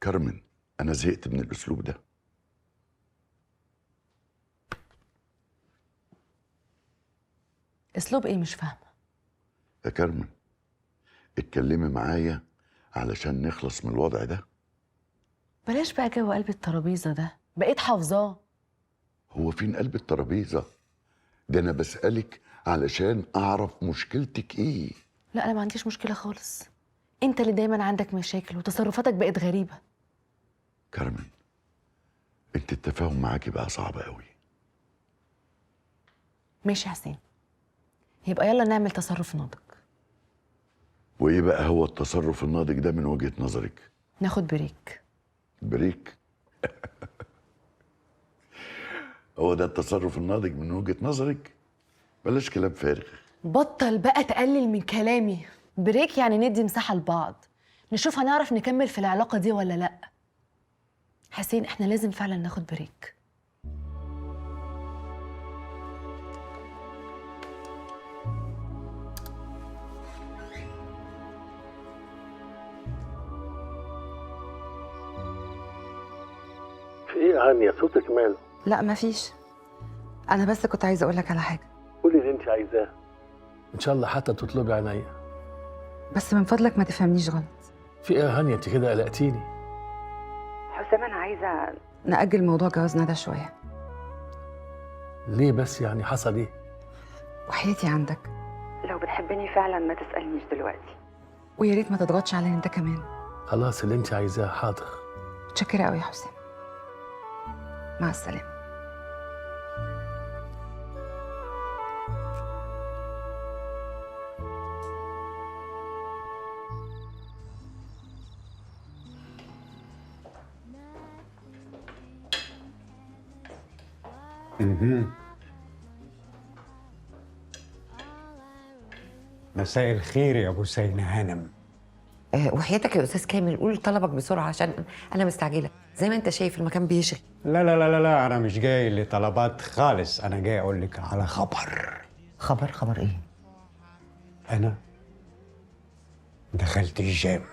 كارمن، أنا زهقت من الأسلوب ده. اسلوب ايه؟ مش فاهمه. يا كارمن، اتكلمي معايا علشان نخلص من الوضع ده. بلاش بقى جو قلب الترابيزه ده، بقيت حافظاه. هو فين قلب الترابيزة؟ ده أنا بسألك علشان أعرف مشكلتك إيه. لا انا ما عنديش مشكله خالص، انت اللي دايما عندك مشاكل وتصرفاتك بقت غريبه. كارمن، انت التفاهم معاكي بقى صعب قوي. ماشي يا حسين، يبقى يلا نعمل تصرف ناضج. وايه بقى هو التصرف الناضج ده من وجهة نظرك؟ ناخد بريك. بريك؟ هو ده التصرف الناضج من وجهة نظرك؟ بلاش كلام فارغ. بطل بقى تقلل من كلامي. بريك يعني ندي مساحه لبعض، نشوف هنعرف نكمل في العلاقه دي ولا لا. حسين احنا لازم فعلا ناخد بريك. في ايه يا هانية؟ صوتك ماله؟ لا مفيش. انا بس كنت عايزه اقول لك على حاجه. قولي اللي انت عايزاه. ان شاء الله حتى تطلبي عينيا. بس من فضلك ما تفهمنيش غلط. في ايه يا هانية؟ انت كده قلقتيني. حسام انا عايزه نأجل موضوع جوازنا ده شويه. ليه بس؟ يعني حصل ايه؟ وحياتي عندك لو بتحبني فعلا ما تسألنيش دلوقتي، ويا ريت ما تضغطش عليا انت كمان. خلاص اللي انت عايزاه حاضر. متشكره قوي يا حسام، مع السلامه. مساء الخير يا ابو سينا هانم. وحياتك يا استاذ كامل قول طلبك بسرعه عشان انا مستعجله، زي ما انت شايف المكان بيشغل. لا لا لا لا لا، انا مش جاي لطلبات خالص، انا جاي اقول لك على خبر. خبر ايه؟ انا دخلت الجيم.